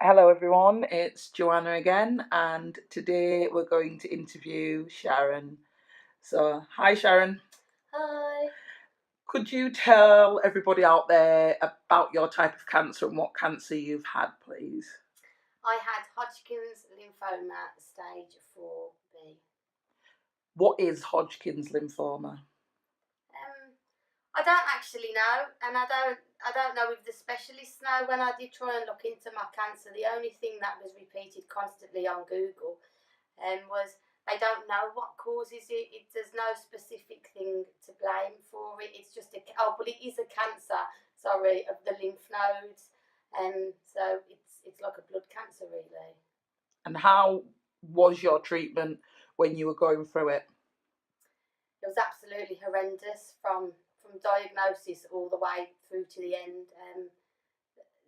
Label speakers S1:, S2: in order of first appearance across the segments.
S1: Hello, everyone. It's Joanna again, and today we're going to interview Sharon. So, hi, Sharon.
S2: Hi.
S1: Could you tell everybody out there about your type of cancer and what cancer you've had, please?
S2: I had Hodgkin's lymphoma stage 4B.
S1: What is Hodgkin's lymphoma?
S2: I don't actually know, and I don't know if the specialists know. When I did try and look into my cancer, the only thing that was repeated constantly on Google was they don't know what causes it. There's no specific thing to blame for it. It's just but it is a cancer. Sorry, of the lymph nodes, and so it's like a blood cancer, really.
S1: And how was your treatment when you were going through it?
S2: It was absolutely horrendous from diagnosis all the way through to the end.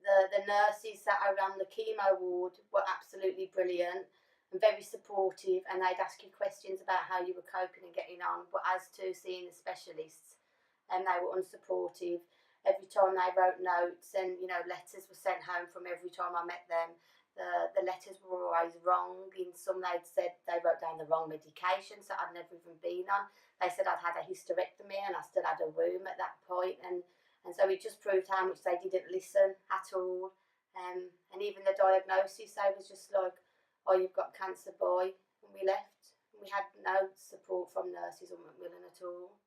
S2: The nurses that are on the chemo ward were absolutely brilliant and very supportive, and they'd ask you questions about how you were coping and getting on. But as to seeing the specialists, and they were unsupportive. Every time they wrote notes, and letters were sent home from every time I met them. The letters were always wrong. In some, they'd said they wrote down the wrong medications that I'd never even been on. They said I'd had a hysterectomy and I still had a womb at that point, and so it just proved how much they didn't listen at all. And even the diagnosis, they was just like, "Oh, you've got cancer, boy," and we left. We had no support from nurses or Macmillan at all.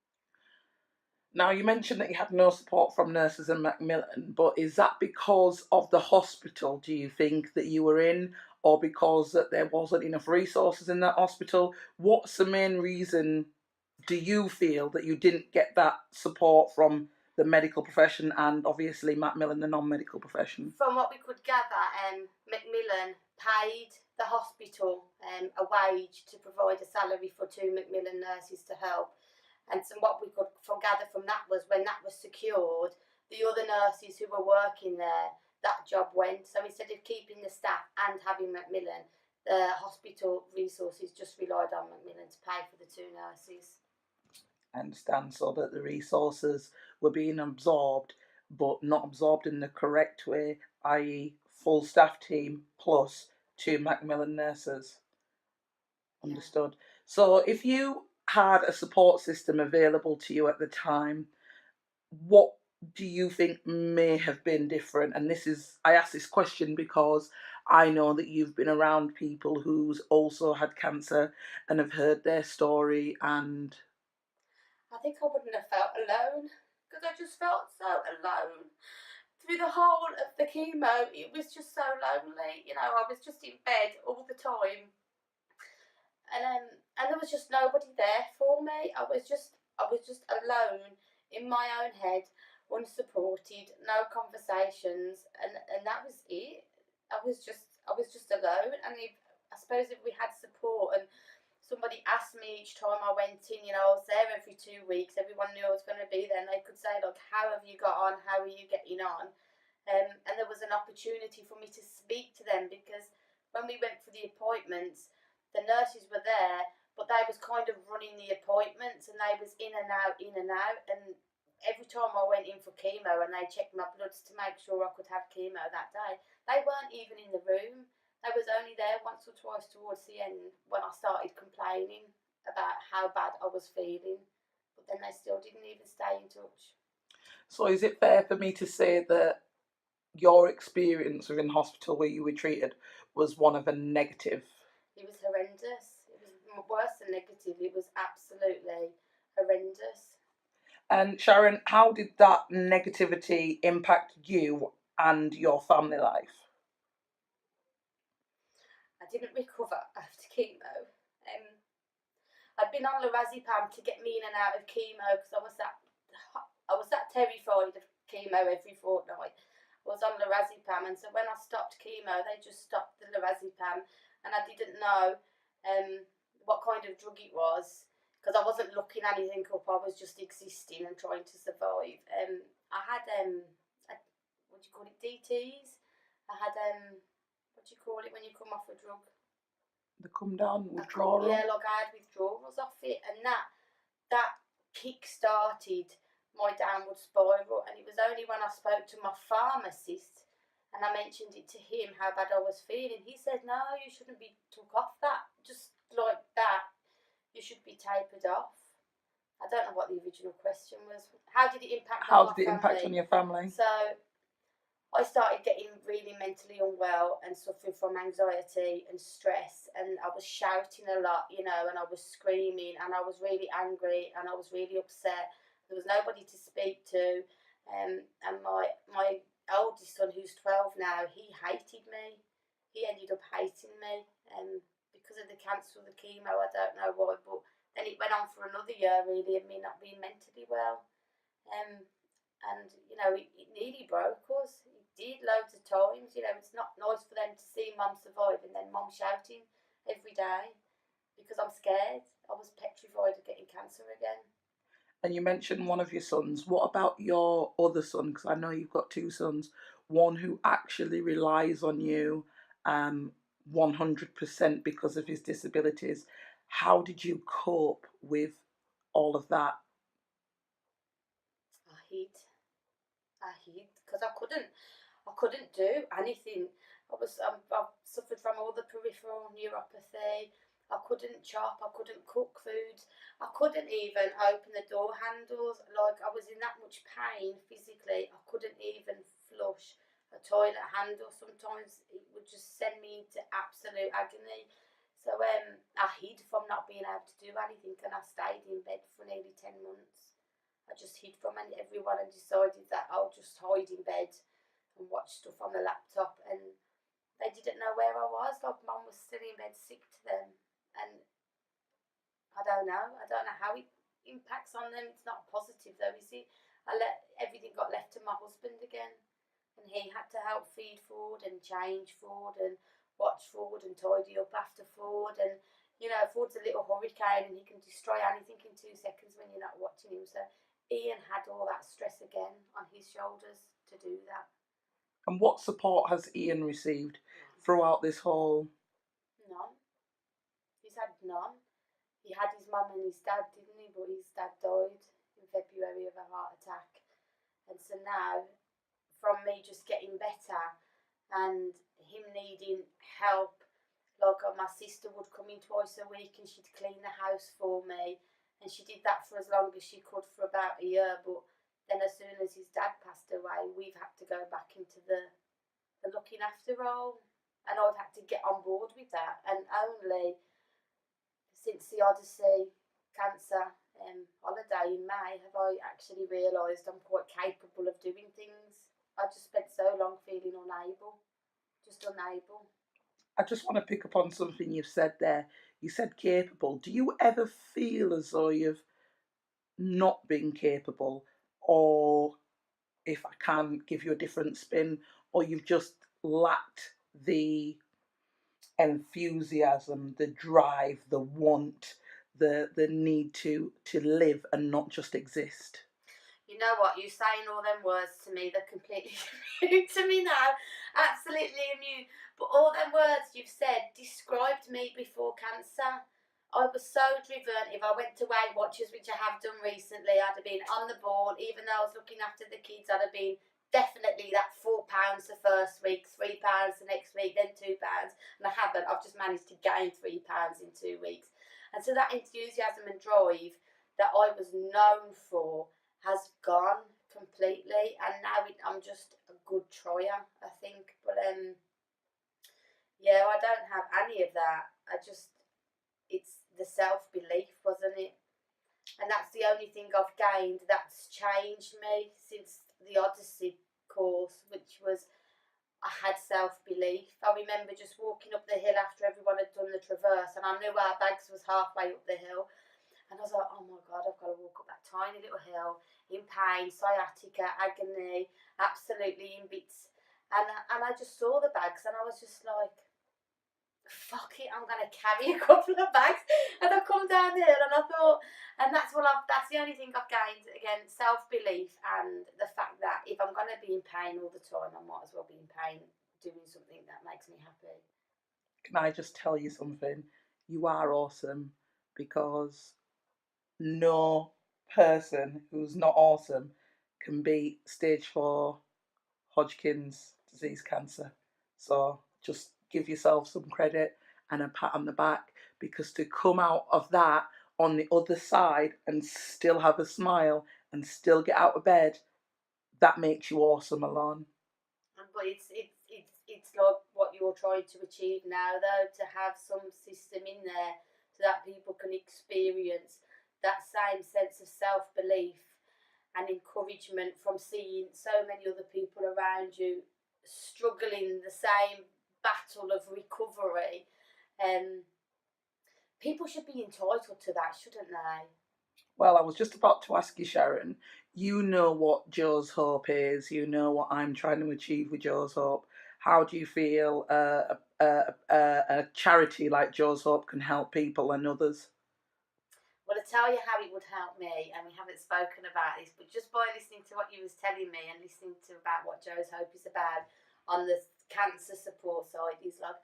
S1: Now, you mentioned that you had no support from nurses in Macmillan, but is that because of the hospital, do you think, that you were in, or because that there wasn't enough resources in that hospital? What's the main reason, do you feel, that you didn't get that support from the medical profession and obviously Macmillan, the non-medical profession?
S2: From what we could gather, Macmillan paid the hospital a wage to provide a salary for two Macmillan nurses to help. And so what we could gather from that was when that was secured, the other nurses who were working there, that job went. So instead of keeping the staff and having Macmillan, the hospital resources just relied on Macmillan to pay for the two nurses.
S1: I understand, so that the resources were being absorbed, but not absorbed in the correct way, i.e., full staff team plus two Macmillan nurses.
S2: Yeah.
S1: Understood. So, if you had a support system available to you at the time, what do you think may have been different? And I ask this question because I know that you've been around people who's also had cancer and have heard their story. And
S2: I think I wouldn't have felt alone because I just felt so alone through the whole of the chemo. It was just so lonely. I was just in bed all the time, and there was just nobody there for me. I was just alone in my own head, unsupported, no conversations, and that was it. I was just alone, and I suppose if we had support and somebody asked me each time I went in, I was there every 2 weeks. Everyone knew I was going to be there, and they could say, "Look, how have you got on? How are you getting on?" And there was an opportunity for me to speak to them because when we went for the appointments, the nurses were there, but they was kind of running the appointments, and they was in and out, in and out. And every time I went in for chemo, and they checked my bloods to make sure I could have chemo that day, they weren't even in the room. I was only there once or twice towards the end when I started complaining about how bad I was feeling, but then they still didn't even stay in touch.
S1: so, is it fair for me to say that your experience within hospital where you were treated was one of a negative?
S2: It was horrendous. It was worse than negative. It was absolutely horrendous.
S1: And Sharon, how did that negativity impact you and your family life?
S2: I didn't recover after chemo. I'd been on lorazepam to get me in and out of chemo because I was that terrified of chemo every fortnight. I was on lorazepam, and so when I stopped chemo, they just stopped the lorazepam, and I didn't know what kind of drug it was because I wasn't looking anything up. I was just existing and trying to survive. I had what do you call it, DTS. I had what do you call it when you come off a drug?
S1: The come down withdrawal?
S2: Yeah, like I had withdrawals off it, and that kick started my downward spiral. And it was only when I spoke to my pharmacist and I mentioned it to him how bad I was feeling. He said, "No, you shouldn't be took off that. Just like that, you should be tapered off." I don't know what the original question was. How did it impact on
S1: How
S2: my
S1: did it impact on
S2: family?
S1: your family?
S2: So I started getting really mentally unwell and suffering from anxiety and stress, and I was shouting a lot, and I was screaming, and I was really angry, and I was really upset. There was nobody to speak to, and my oldest son, who's 12 now, he hated me. He ended up hating me, because of the cancer, the chemo. I don't know why, but then it went on for another year, really, of me not being mentally well. Um, and it nearly broke us. It did loads of times. It's not nice for them to see mum survive and then mum shouting every day because I'm scared. I was petrified of getting cancer again.
S1: And you mentioned one of your sons. What about your other son? Because I know you've got two sons. One who actually relies on you 100% because of his disabilities. How did you cope with all of that?
S2: I hid. I hid because I couldn't do anything. I suffered from all the peripheral neuropathy. I couldn't chop. I couldn't cook food. I couldn't even open the door handles. Like, I was in that much pain physically. I couldn't even flush a toilet handle. Sometimes it would just send me into absolute agony. So I hid from not being able to do anything, and I stayed in bed for nearly 10 months. I just hid from everyone and decided that I'll just hide in bed and watch stuff on the laptop. And they didn't know where I was. Like, mum was still in bed sick to them. And I don't know. I don't know how it impacts on them. It's not positive though, is it? Everything got left to my husband again. And he had to help feed Ford and change Ford and watch Ford and tidy up after Ford. And Ford's a little hurricane and he can destroy anything in 2 seconds when you're not watching him. So Ian had all that stress again on his shoulders to do that.
S1: And what support has Ian received throughout this whole?
S2: None. He's had none. He had his mum and his dad, didn't he? But his dad died in February of a heart attack. And so now, from me just getting better and him needing help, like, my sister would come in twice a week and she'd clean the house for me. And she did that for as long as she could, for about a year. But then as soon as his dad passed away, we've had to go back into the looking after role. And I've had to get on board with that. And only since the Odyssey cancer holiday in May have I actually realised I'm quite capable of doing things. I just spent so long feeling unable, just unable.
S1: I just want to pick up on something you've said there. You said capable. Do you ever feel as though you've not been capable, or if I can give you a different spin, or you've just lacked the enthusiasm, the drive, the want, the need to live and not just exist?
S2: You know what? You saying all them words to me, they're completely new to me now. Absolutely immune. But all them words you've said described me before cancer. I was so driven. If I went to Weight Watchers, which I have done recently, I'd have been on the ball. Even though I was looking after the kids, I'd have been definitely that £4 the first week, £3 the next week, then £2. And I haven't. I've just managed to gain £3 in 2 weeks. And so that enthusiasm and drive that I was known for has gone completely, and now I'm just a good tryer, I think. But yeah, I don't have any of that. It's the self belief, wasn't it? And that's the only thing I've gained that's changed me since the Odyssey course, which was I had self belief. I remember just walking up the hill after everyone had done the traverse, and I knew our bags was halfway up the hill. And I was like, oh my God, I've got to walk up that tiny little hill in pain, sciatica, agony, absolutely in bits. And I just saw the bags and I was just like, fuck it, I'm going to carry a couple of bags. And I come down the hill and I thought, and that's the only thing I've gained. Again, self-belief and the fact that if I'm going to be in pain all the time, I might as well be in pain doing something that makes me happy.
S1: Can I just tell you something? You are awesome, because no person who's not awesome can beat stage 4 Hodgkin's disease cancer. So just give yourself some credit and a pat on the back, because to come out of that on the other side and still have a smile and still get out of bed, that makes you awesome, Alon.
S2: But it's like what you're trying to achieve now, though, to have some system in there so that people can experience that same sense of self belief and encouragement from seeing so many other people around you struggling the same battle of recovery. Um, People should be entitled to that, shouldn't they?
S1: Well, I was just about to ask you, Sharon. You know what Joe's Hope is. You know what I'm trying to achieve with Joe's Hope. How do you feel a charity like Joe's Hope can help people and others?
S2: Well, I tell you how it would help me, and we haven't spoken about this, but just by listening to what you was telling me and listening to about what Joe's Hope is about on the cancer support side, is like,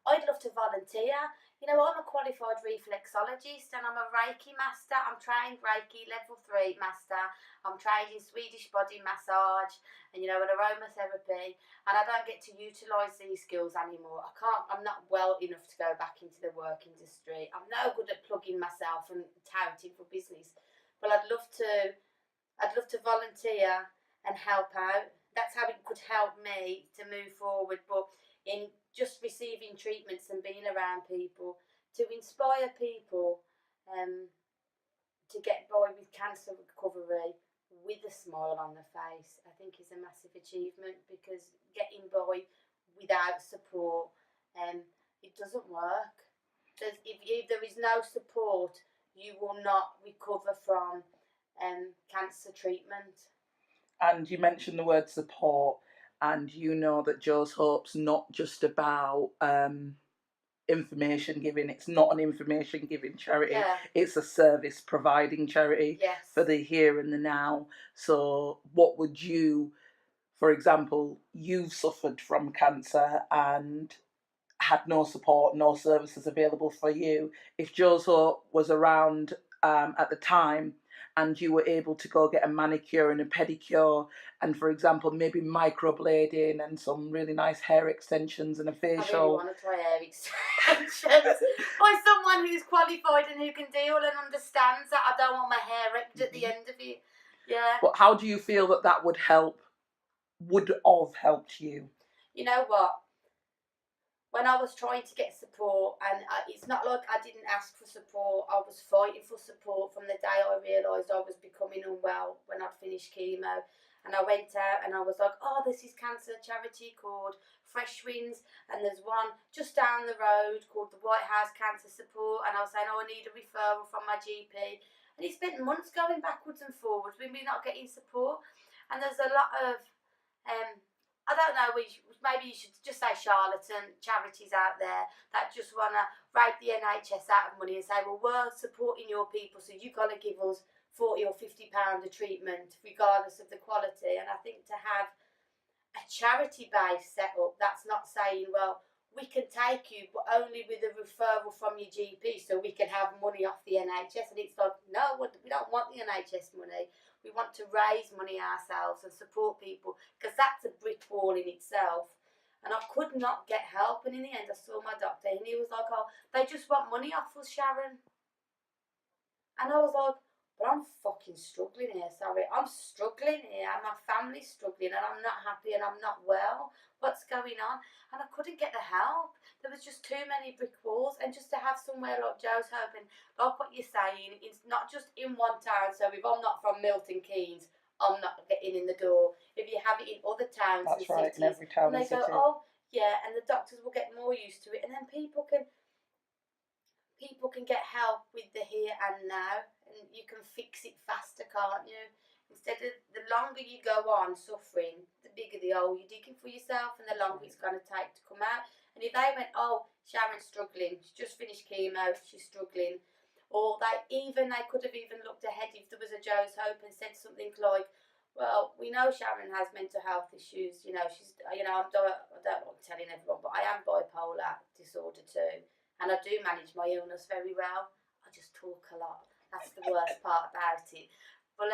S2: I'd love to volunteer. You know, I'm a qualified reflexologist and I'm a Reiki master. I'm trained Reiki level 3 master. I'm trained in Swedish body massage and, you know, an aromatherapy. And I don't get to utilise these skills anymore. I'm not well enough to go back into the work industry. I'm no good at plugging myself and touting for business. But I'd love to volunteer and help out. That's how it could help me to move forward. But in just receiving treatments and being around people, to inspire people to get by with cancer recovery with a smile on their face, I think is a massive achievement, because getting by without support, it doesn't work. If there is no support, you will not recover from cancer treatment.
S1: And you mentioned the word support, and you know that Joe's Hope's not just about information giving. It's not an information giving charity.
S2: Yeah.
S1: It's a service providing charity.
S2: Yes.
S1: For the here and the now. So what would you, for example, you've suffered from cancer and had no support, no services available for you. If Joe's Hope was around at the time and you were able to go get a manicure and a pedicure and, for example, maybe microblading and some really nice hair extensions and a
S2: I really
S1: facial.
S2: want to try hair extensions by someone who's qualified and who can deal and understands that. I don't want my hair wrecked at the end of it. Yeah.
S1: But how do you feel that that would help, would have helped you?
S2: You know what? When I was trying to get support, and it's not like I didn't ask for support, I was fighting for support from the day I realised I was becoming unwell when I'd finished chemo. And I went out and I was like, oh, this is cancer charity called Fresh Winds, and there's one just down the road called the White House Cancer Support. And I was saying, oh, I need a referral from my GP. And he spent months going backwards and forwards with me not getting support. And there's a lot of I don't know, maybe you should just say charlatan charities out there that just want to rape the NHS out of money and say, well, we're supporting your people, so you've got to give us £40 or £50 a treatment, regardless of the quality. And I think to have a charity based setup, that's not saying, well, we can take you, but only with a referral from your GP so we can have money off the NHS. And it's like, no, we don't want the NHS money. We want to raise money ourselves and support people, because that's a brick wall in itself. And I could not get help. And in the end, I saw my doctor and he was like, oh, they just want money off us, Sharon. And I was like, but I'm fucking struggling here, sorry. I'm struggling here, and my family's struggling, and I'm not happy, and I'm not well. What's going on? And I couldn't get the help. There was just too many brick walls. And just to have somewhere like Joe's Hope, and like what you're saying, it's not just in one town. So if I'm not from Milton Keynes, I'm not getting in the door. If you have it in other towns
S1: That's
S2: and
S1: right,
S2: cities,
S1: in every town
S2: and they
S1: and city.
S2: go, oh, yeah, and the doctors will get more used to it, and then people can get help with the here and now, and you can fix it faster, can't you? Instead of the longer you go on suffering, the bigger the hole you're digging for yourself, and the longer it's going to take to come out. And if they went, oh, Sharon's struggling, she's just finished chemo, she's struggling, or they could have even looked ahead if there was a Joe's Hope and said something like, well, we know Sharon has mental health issues. You know, I don't want telling everyone, but I am bipolar disorder too. And I do manage my illness very well. I just talk a lot. That's the worst part about it. But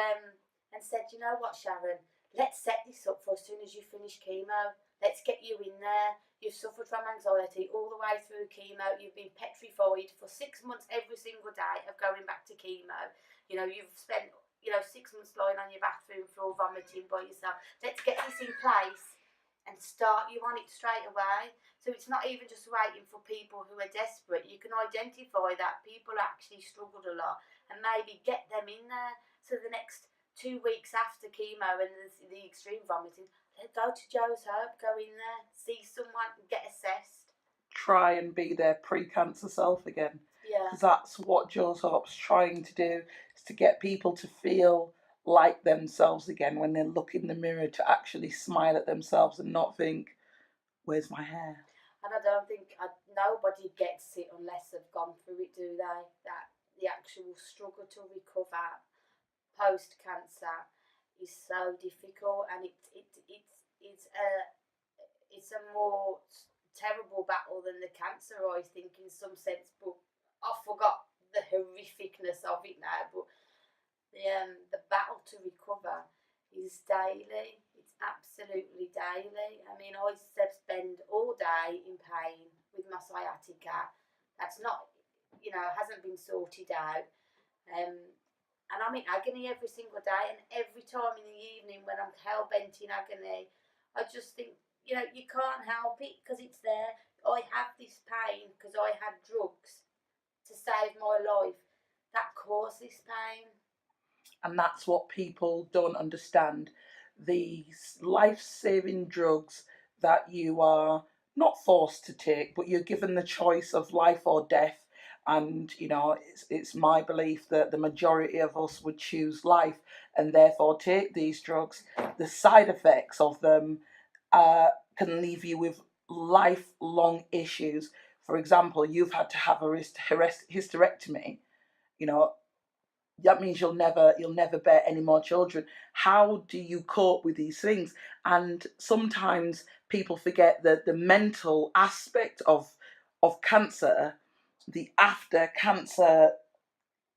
S2: and said, you know what, Sharon, let's set this up for as soon as you finish finished chemo. Let's get you in there. You've suffered from anxiety all the way through chemo. You've been petrified for 6 months every single day of going back to chemo. You've spent 6 months lying on your bathroom floor vomiting by yourself. Let's get this in place and start you on it straight away. So it's not even just waiting for people who are desperate. You can identify that people actually struggled a lot and maybe get them in there. So the next 2 weeks after chemo and the extreme vomiting, go to Joe's Hope, go in there, see someone, get assessed.
S1: Try and be their pre-cancer self again.
S2: Yeah.
S1: Because that's what Joe's Hope's trying to do, is to get people to feel like themselves again when they look in the mirror, to actually smile at themselves and not think, where's my hair?
S2: And I don't think nobody gets it unless they've gone through it, do they? That the actual struggle to recover post cancer is so difficult, and it's a more terrible battle than the cancer, I think, in some sense. But I forgot the horrificness of it now. But the battle to recover is daily. It's absolutely daily. I mean, I spend all day in pain with my sciatica. That's not, hasn't been sorted out. And I'm in agony every single day. And every time in the evening when I'm hell-bent in agony, I just think, you can't help it because it's there. I have this pain because I had drugs to save my life that caused this pain.
S1: And that's what people don't understand. These life-saving drugs that you are not forced to take, but you're given the choice of life or death. And it's my belief that the majority of us would choose life and therefore take these drugs. The side effects of them can leave you with lifelong issues. For example, you've had to have a hysterectomy. That means you'll never bear any more children. How do you cope with these things? And sometimes people forget that the mental aspect of cancer, the after cancer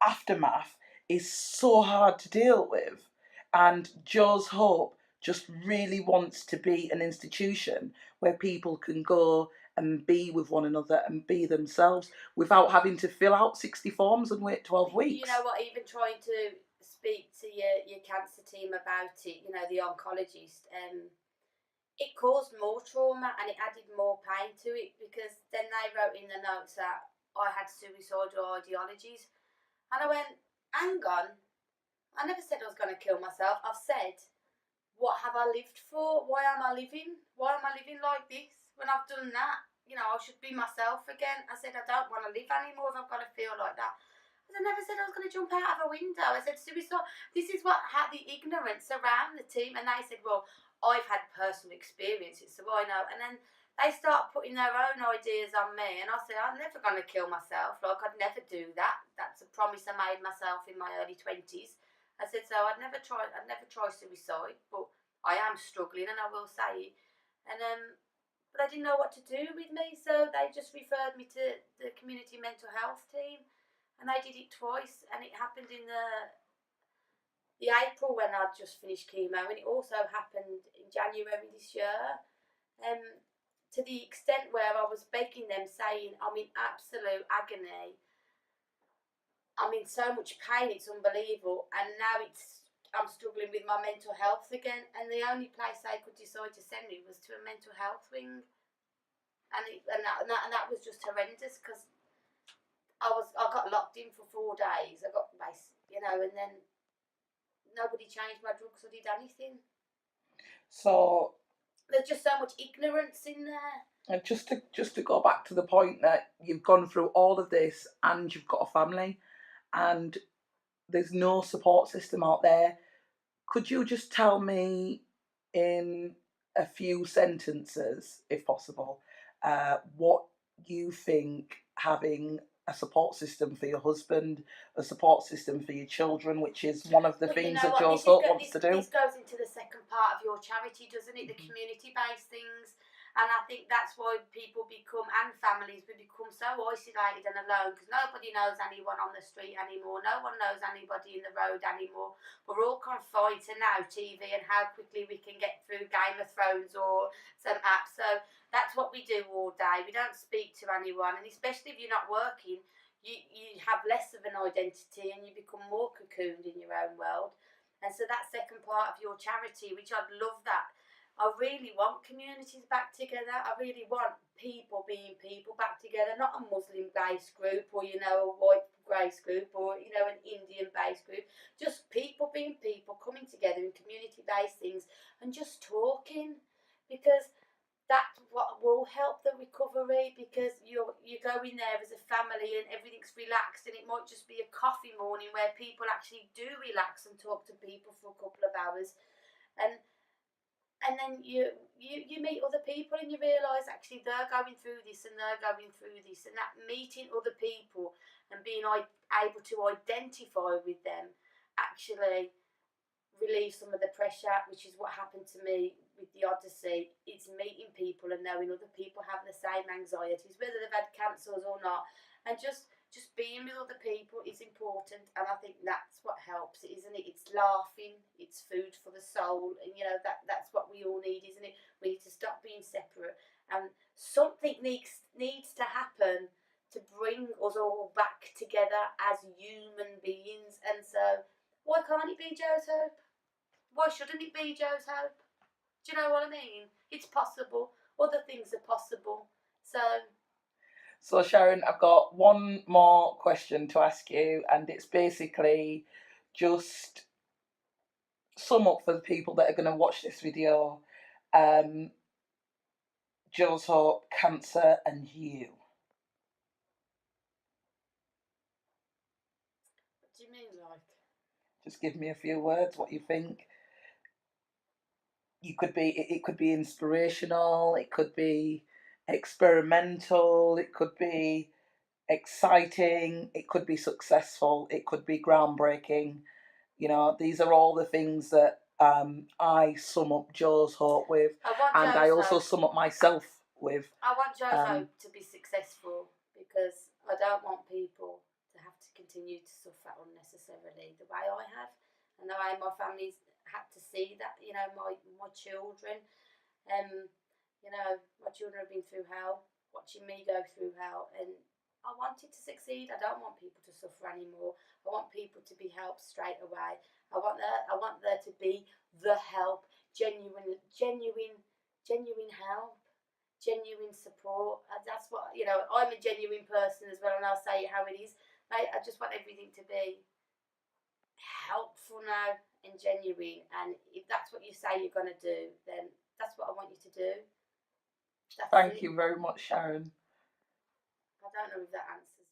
S1: aftermath, is so hard to deal with. And Joe's Hope just really wants to be an institution where people can go and be with one another and be themselves without having to fill out 60 forms and wait 12 weeks.
S2: You know what, even trying to speak to your cancer team about it, the oncologist, it caused more trauma and it added more pain to it, because then they wrote in the notes that I had suicidal ideologies. And I went, hang on, I never said I was going to kill myself. I've said, what have I lived for? Why am I living? Why am I living like this? When I've done that, I should be myself again. I said, I don't want to live anymore if I've got to feel like that. I never said I was going to jump out of a window. I said, suicide. This is what had the ignorance around the team. And they said, well, I've had personal experiences, so I know. And then they start putting their own ideas on me. And I said, I'm never going to kill myself. Like, I'd never do that. That's a promise I made myself in my early 20s. I said, so I'd never try suicide, but I am struggling, and I will say it. And but I didn't know what to do with me, so they just referred me to the community mental health team, and they did it twice. And it happened in the April when I'd just finished chemo, and it also happened in January this year. To the extent where I was begging them, saying, I'm in absolute agony. I'm in so much pain, it's unbelievable. And now I'm struggling with my mental health again. And the only place they could decide to send me was to a mental health wing. And that was just horrendous, because I got locked in for 4 days. I got and then nobody changed my drugs or did anything.
S1: So
S2: there's just so much ignorance in there.
S1: And just to go back to the point that you've gone through all of this and you've got a family, and there's no support system out there. Could you just tell me in a few sentences, if possible, what you think having a support system for your husband, a support system for your children, which is one of the things that Joe's Hope wants to do?
S2: This goes into the second part of your charity, doesn't it? The community-based things. And I think that's why people and families become so isolated and alone, because nobody knows anyone on the street anymore. No one knows anybody in the road anymore. We're all confined to now TV and how quickly we can get through Game of Thrones microphones or some apps. So that's what we do all day. We don't speak to anyone, and especially if you're not working, you have less of an identity and you become more cocooned in your own world. And so that second part of your charity, which I'd love that. I really want communities back together. I really want people being people back together, not a Muslim based group or, a white race group or, an Indian based group. Just people being people, coming together in community based things and just talking, because that's what will help the recovery, because you go in there as a family and everything's relaxed, and it might just be a coffee morning where people actually do relax and talk to people for a couple of hours, and then you meet other people and you realise actually they're going through this and they're going through this, and that meeting other people and being able to identify with them actually relieve some of the pressure, which is what happened to me with the Odyssey. It's meeting people and knowing other people have the same anxieties, whether they've had cancers or not, and just being with other people is important. And I think that's what helps, isn't it? It's laughing, it's food for the soul, and that's what we all need, isn't it? We need to stop being separate, and something needs to happen to bring us all back together as human beings. And so why can't it be Joe's Hope? Why shouldn't it be Joe's Hope? Do you know what I mean? It's possible. Other things are possible.
S1: So Sharon, I've got one more question to ask you, and it's basically just sum up for the people that are going to watch this video. Joe's Hope, cancer, and you.
S2: What do you mean, like?
S1: Just give me a few words. What you think? It could be inspirational. It could be experimental. It could be exciting. It could be successful. It could be groundbreaking. These are all the things that I sum up Joe's Hope with, and I also sum up myself with.
S2: I want Joe's Hope to be successful, because I don't want people to have to continue to suffer unnecessarily the way I have, and the way my family's had to see that. My children, my children have been through hell, watching me go through hell, and I want it to succeed. I don't want people to suffer anymore. I want people to be helped straight away. I want there to be the help, genuine help, genuine support. That's what I'm a genuine person as well, and I'll say it how it is. I just want everything to be helpful now and genuine. And if that's what you say you're going to do, then that's what I want you to do.
S1: Thank you very much, Sharon.
S2: I don't know if that answers